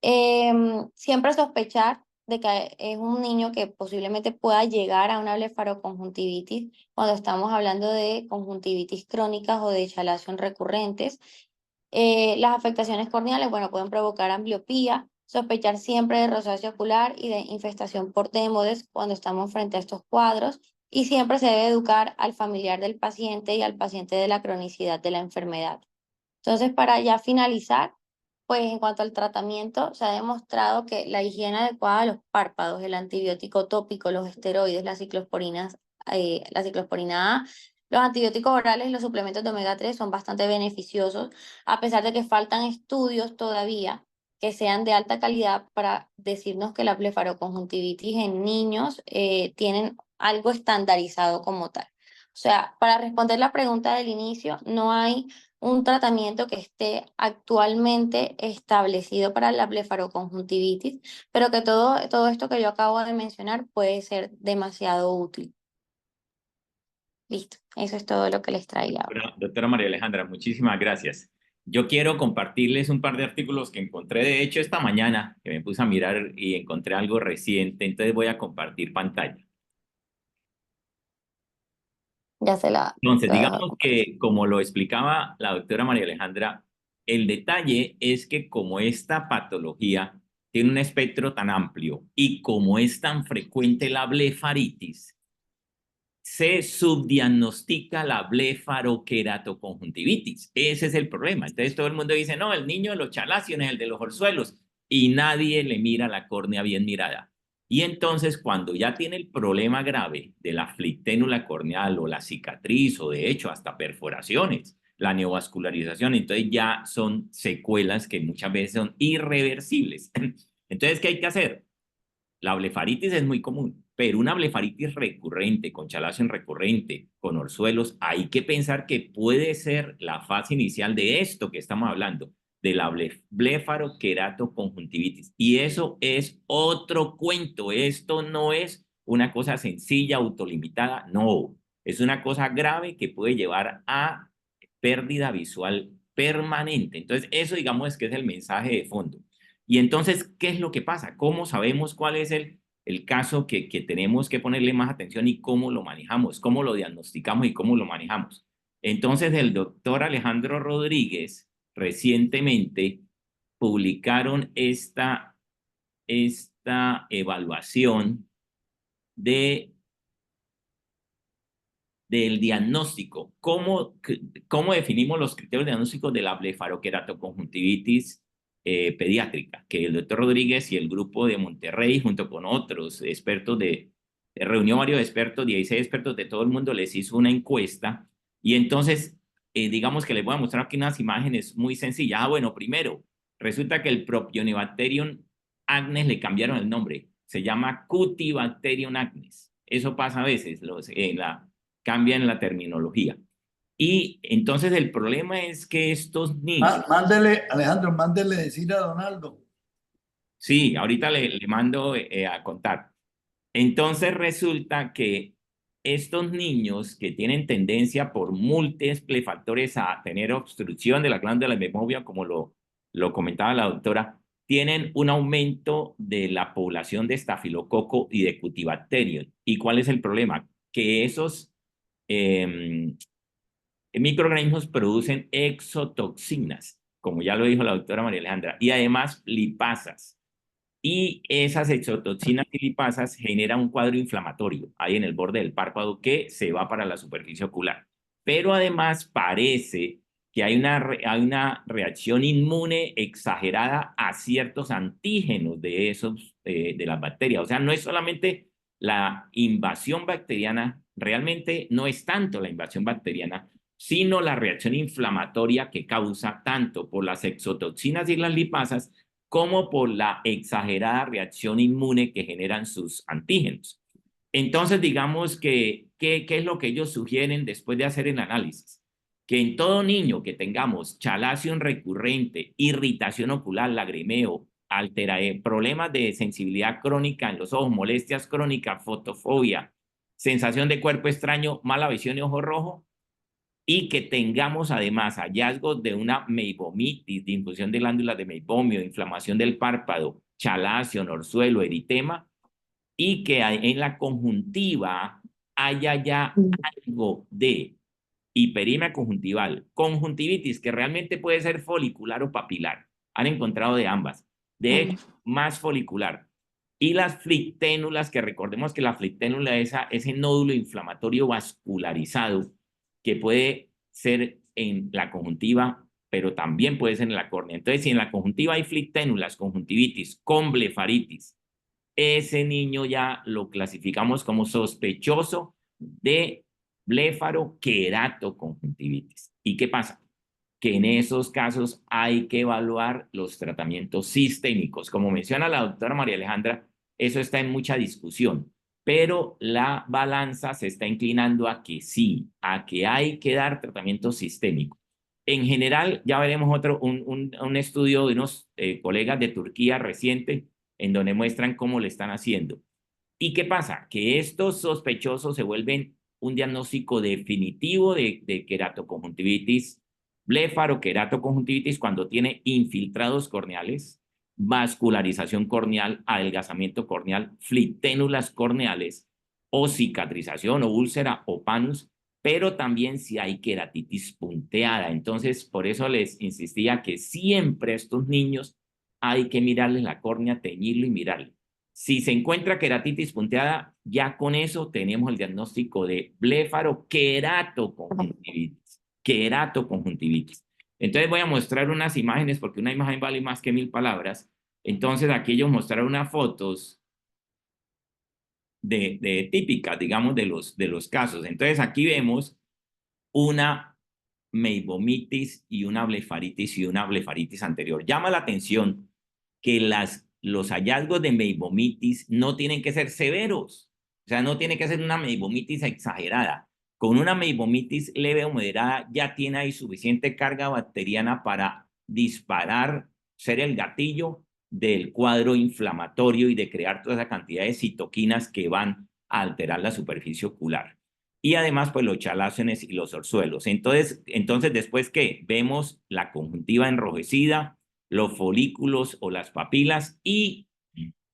Speaker 2: Siempre sospechar de que es un niño que posiblemente pueda llegar a una blefaroconjuntivitis cuando estamos hablando de conjuntivitis crónicas o de chalación recurrentes. Las afectaciones corneales, bueno, pueden provocar ambliopía, sospechar siempre de rosácea ocular y de infestación por Demodex cuando estamos frente a estos cuadros, y siempre se debe educar al familiar del paciente y al paciente de la cronicidad de la enfermedad. Entonces, para ya finalizar, Pues en cuanto al tratamiento, se ha demostrado que la higiene adecuada de los párpados, el antibiótico tópico, los esteroides, la ciclosporina A, los antibióticos orales y los suplementos de omega 3 son bastante beneficiosos, a pesar de que faltan estudios todavía que sean de alta calidad para decirnos que la blefaroconjuntivitis en niños tienen algo estandarizado como tal. O sea, para responder la pregunta del inicio, no hay un tratamiento que esté actualmente establecido para la blefaroconjuntivitis, pero que todo esto que yo acabo de mencionar puede ser demasiado útil. Listo, eso es todo lo que les traía ahora.
Speaker 1: Bueno, doctora María Alejandra, muchísimas gracias. Yo quiero compartirles un par de artículos que encontré, de hecho, esta mañana, que me puse a mirar y encontré algo reciente, entonces voy a compartir pantalla.
Speaker 2: Ya se la...
Speaker 1: Entonces, digamos que, como lo explicaba la doctora María Alejandra, el detalle es que como esta patología tiene un espectro tan amplio y como es tan frecuente la blefaritis, se subdiagnostica la blefaroqueratoconjuntivitis. Ese es el problema. Entonces todo el mundo dice, no, el niño de los chalaciones, el de los orzuelos, y nadie le mira la córnea bien mirada. Y entonces cuando ya tiene el problema grave de la flicténula corneal o la cicatriz o de hecho hasta perforaciones, la neovascularización, entonces ya son secuelas que muchas veces son irreversibles. Entonces, ¿qué hay que hacer? La blefaritis es muy común, pero una blefaritis recurrente, con chalación recurrente, con orzuelos, hay que pensar que puede ser la fase inicial de esto que estamos hablando, de la blefaroqueratoconjuntivitis. Y eso es otro cuento. Esto no es una cosa sencilla, autolimitada, no. Es una cosa grave que puede llevar a pérdida visual permanente. Entonces, eso digamos es que es el mensaje de fondo. Y entonces, ¿qué es lo que pasa? ¿Cómo sabemos cuál es el caso que tenemos que ponerle más atención y cómo lo manejamos, cómo lo diagnosticamos y cómo lo manejamos? Entonces, el doctor Alejandro Rodríguez recientemente publicaron esta evaluación del diagnóstico. ¿Cómo definimos los criterios diagnósticos de la blefaroqueratoconjuntivitis pediátrica? Que el doctor Rodríguez y el grupo de Monterrey, junto con otros expertos reunió varios expertos, 16 expertos de todo el mundo, les hizo una encuesta y entonces, digamos que les voy a mostrar aquí unas imágenes muy sencillas. Bueno, primero, resulta que el Propionibacterium acnes le cambiaron el nombre, se llama Cutibacterium acnes. Eso pasa a veces, cambian la terminología. Y entonces el problema es que estos niños...
Speaker 3: Mándele, Alejandro, mándele decir a Donaldo.
Speaker 1: Sí, ahorita le mando a contar. Entonces resulta que estos niños que tienen tendencia por múltiples factores a tener obstrucción de la glándula de Meibomian, como lo comentaba la doctora, tienen un aumento de la población de estafilococo y de Cutibacterium. ¿Y cuál es el problema? Que esos microorganismos producen exotoxinas, como ya lo dijo la doctora María Alejandra, y además lipasas. Y esas exotoxinas y lipasas generan un cuadro inflamatorio ahí en el borde del párpado que se va para la superficie ocular. Pero además parece que hay una reacción inmune exagerada a ciertos antígenos de las bacterias. O sea, no es solamente la invasión bacteriana, realmente no es tanto la invasión bacteriana, sino la reacción inflamatoria que causa tanto por las exotoxinas y las lipasas como por la exagerada reacción inmune que generan sus antígenos. Entonces, digamos que, ¿qué es lo que ellos sugieren después de hacer el análisis? Que en todo niño que tengamos chalación recurrente, irritación ocular, lagrimeo, problemas de sensibilidad crónica en los ojos, molestias crónicas, fotofobia, sensación de cuerpo extraño, mala visión y ojo rojo, y que tengamos además hallazgos de una meibomitis, de infusión de glándulas de meibomio, inflamación del párpado, chalación, orzuelo, eritema, y que en la conjuntiva haya ya algo de hiperimia conjuntival, conjuntivitis, que realmente puede ser folicular o papilar. Han encontrado de ambas. De hecho, más folicular. Y las flicténulas, que recordemos que la flicténula es ese nódulo inflamatorio vascularizado que puede ser en la conjuntiva pero también puede ser en la córnea. Entonces, si en la conjuntiva hay flicténulas, conjuntivitis con blefaritis, ese niño ya lo clasificamos como sospechoso de blefaroqueratoconjuntivitis. ¿Y qué pasa? Que en esos casos hay que evaluar los tratamientos sistémicos. Como menciona la doctora María Alejandra, eso está en mucha discusión, pero la balanza se está inclinando a que sí, a que hay que dar tratamiento sistémico. En general, ya veremos un estudio de unos colegas de Turquía reciente en donde muestran cómo le están haciendo. ¿Y qué pasa? Que estos sospechosos se vuelven un diagnóstico definitivo de queratoconjuntivitis, blefaroqueratoconjuntivitis cuando tiene infiltrados corneales, vascularización corneal, adelgazamiento corneal, flicténulas corneales, o cicatrización o úlcera o panus, pero también si hay queratitis punteada. Entonces, por eso les insistía que siempre a estos niños hay que mirarles la córnea, teñirlo y mirarle. Si se encuentra queratitis punteada, ya con eso tenemos el diagnóstico de blefaroqueratoconjuntivitis. Queratoconjuntivitis. Entonces voy a mostrar unas imágenes porque una imagen vale más que 1000 palabras. Entonces aquí ellos mostraron unas fotos de típicas, digamos, de los casos. Entonces aquí vemos una meibomitis y una blefaritis anterior. Llama la atención que los hallazgos de meibomitis no tienen que ser severos, o sea, no tiene que ser una meibomitis exagerada. Con una meibomitis leve o moderada ya tiene ahí suficiente carga bacteriana para disparar, ser el gatillo del cuadro inflamatorio y de crear toda esa cantidad de citoquinas que van a alterar la superficie ocular. Y además, pues los chalácenes y los orzuelos. Entonces después, ¿qué? Vemos la conjuntiva enrojecida, los folículos o las papilas y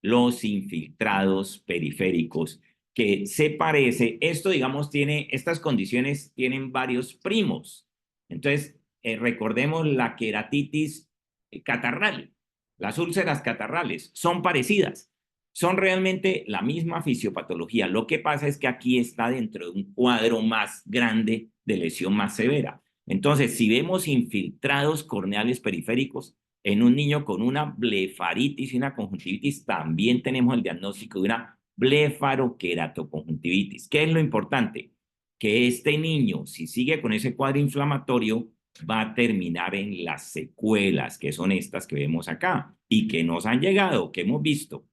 Speaker 1: los infiltrados periféricos, que se parece, esto digamos estas condiciones tienen varios primos. Entonces, recordemos la queratitis catarral, las úlceras catarrales, son parecidas, son realmente la misma fisiopatología. Lo que pasa es que aquí está dentro de un cuadro más grande de lesión más severa. Entonces, si vemos infiltrados corneales periféricos, en un niño con una blefaritis y una conjuntivitis, también tenemos el diagnóstico de una blefaroqueratoconjuntivitis. ¿Qué es lo importante? Que este niño, si sigue con ese cuadro inflamatorio, va a terminar en las secuelas, que son estas que vemos acá y que nos han llegado, que hemos visto.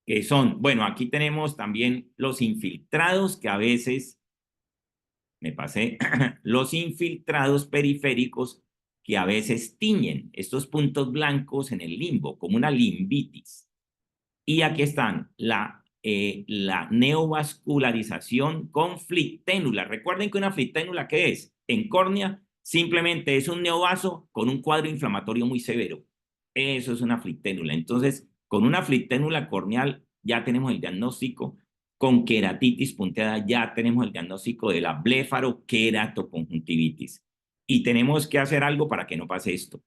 Speaker 1: Que son, bueno, aquí tenemos también los infiltrados que a veces, me pasé, los infiltrados periféricos que a veces tiñen estos puntos blancos en el limbo, como una limbitis. Y aquí están la neovascularización con flicténula. Recuerden que una flicténula, ¿qué es? En córnea, simplemente es un neovaso con un cuadro inflamatorio muy severo. Eso es una flicténula. Entonces, con una flicténula corneal ya tenemos el diagnóstico. Con queratitis punteada ya tenemos el diagnóstico de la blefaroqueratoconjuntivitis. Y tenemos que hacer algo para que no pase esto.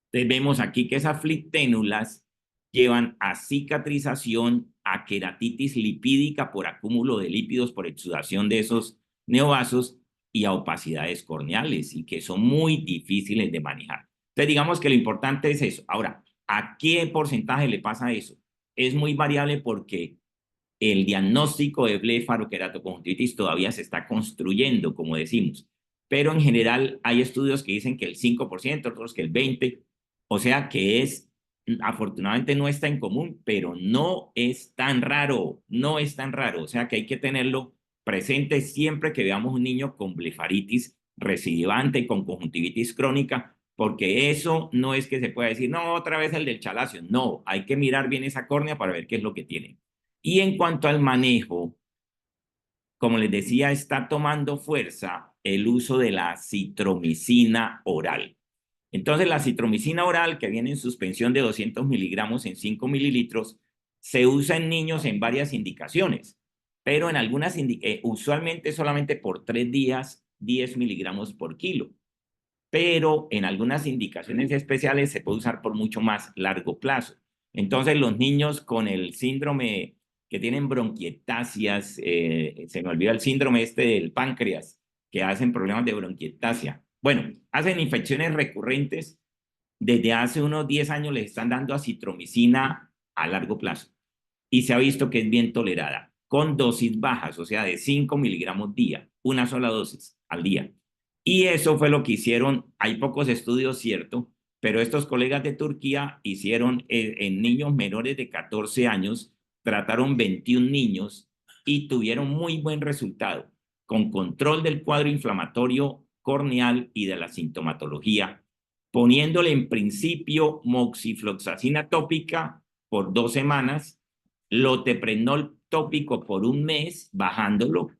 Speaker 1: Entonces vemos aquí que esas flicténulas llevan a cicatrización, a queratitis lipídica por acúmulo de lípidos por exudación de esos neovasos y a opacidades corneales y que son muy difíciles de manejar. Entonces digamos que lo importante es eso. Ahora, ¿a qué porcentaje le pasa eso? Es muy variable porque el diagnóstico de blefaroqueratoconjuntivitis todavía se está construyendo, como decimos, pero en general hay estudios que dicen que el 5%, otros que el 20%, o sea que afortunadamente no está en común, pero no es tan raro, no es tan raro, o sea que hay que tenerlo presente siempre que veamos un niño con blefaritis recidivante, con conjuntivitis crónica, porque eso no es que se pueda decir, no, otra vez el del chalacio, no, hay que mirar bien esa córnea para ver qué es lo que tiene. Y en cuanto al manejo, como les decía, está tomando fuerza el uso de la citromicina oral. Entonces, la citromicina oral, que viene en suspensión de 200 miligramos en 5 mililitros, se usa en niños en varias indicaciones, pero en algunas, usualmente solamente por 3 días, 10 miligramos por kilo. Pero en algunas indicaciones especiales se puede usar por mucho más largo plazo. Entonces, los niños con el síndrome que tienen bronquiectasias, se me olvida el síndrome este del páncreas, que hacen problemas de bronquiectasia. bueno, hacen infecciones recurrentes. Desde hace unos 10 años les están dando acitromicina a largo plazo y se ha visto que es bien tolerada, con dosis bajas, o sea, de 5 miligramos día, una sola dosis al día. Y eso fue lo que hicieron, hay pocos estudios, cierto, pero estos colegas de Turquía hicieron en niños menores de 14 años, trataron 21 niños y tuvieron muy buen resultado, con control del cuadro inflamatorio corneal y de la sintomatología, poniéndole en principio moxifloxacina tópica por 2 semanas, loteprednol tópico por un mes, bajándolo,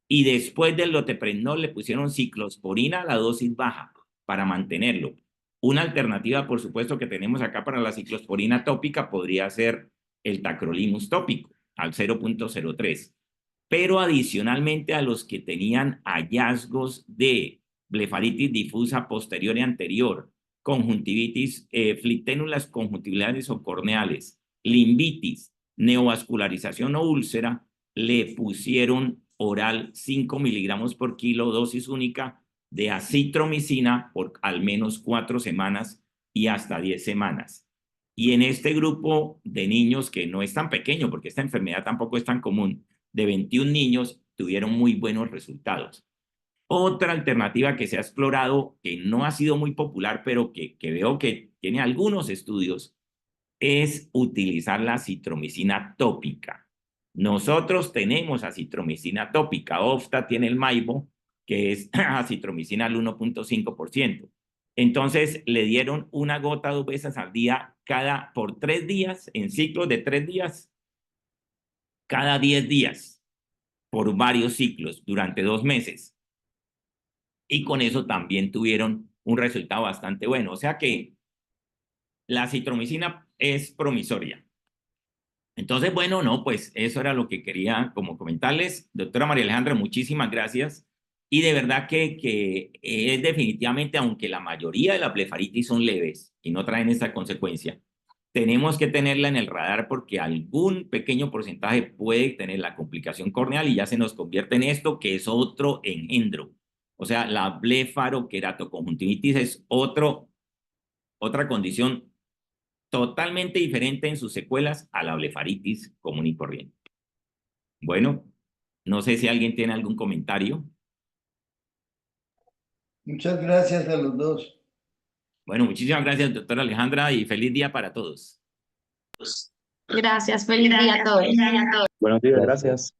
Speaker 1: y después del loteprednol le pusieron ciclosporina a la dosis baja para mantenerlo. Una alternativa, por supuesto, que tenemos acá para la ciclosporina tópica podría ser el tacrolimus tópico al 0.03. Pero adicionalmente a los que tenían hallazgos de blefaritis difusa posterior y anterior, conjuntivitis, flicténulas conjuntiviales o corneales, limbitis, neovascularización o úlcera, le pusieron oral 5 miligramos por kilo, dosis única de acitromicina por al menos 4 semanas y hasta 10 semanas. Y en este grupo de niños, que no es tan pequeño, porque esta enfermedad tampoco es tan común, de 21 niños tuvieron muy buenos resultados. Otra alternativa que se ha explorado, que no ha sido muy popular, pero que veo que tiene algunos estudios, es utilizar la acitromicina tópica. Nosotros tenemos acitromicina tópica. Ofta tiene el Maibo, que es acitromicina al 1.5%. Entonces le dieron una gota 2 veces al día por 3 días, en ciclos de 3 días, cada 10 días, por varios ciclos durante 2 meses. Y con eso también tuvieron un resultado bastante bueno. O sea que la acitromicina es promisoria. Entonces, bueno, no, pues eso era lo que quería como comentarles. Doctora María Alejandra, muchísimas gracias. Y de verdad que es definitivamente, aunque la mayoría de las blefaritis son leves y no traen esta consecuencia, tenemos que tenerla en el radar porque algún pequeño porcentaje puede tener la complicación corneal y ya se nos convierte en esto, que es otro engendro. O sea, la blefaroqueratoconjuntivitis es otra condición totalmente diferente en sus secuelas a la blefaritis común y corriente. Bueno, no sé si alguien tiene algún comentario.
Speaker 3: Muchas gracias a los dos.
Speaker 1: Bueno, muchísimas gracias, doctora Alejandra, y feliz día para todos.
Speaker 2: Gracias, feliz día a todos.
Speaker 4: Buenos días, gracias.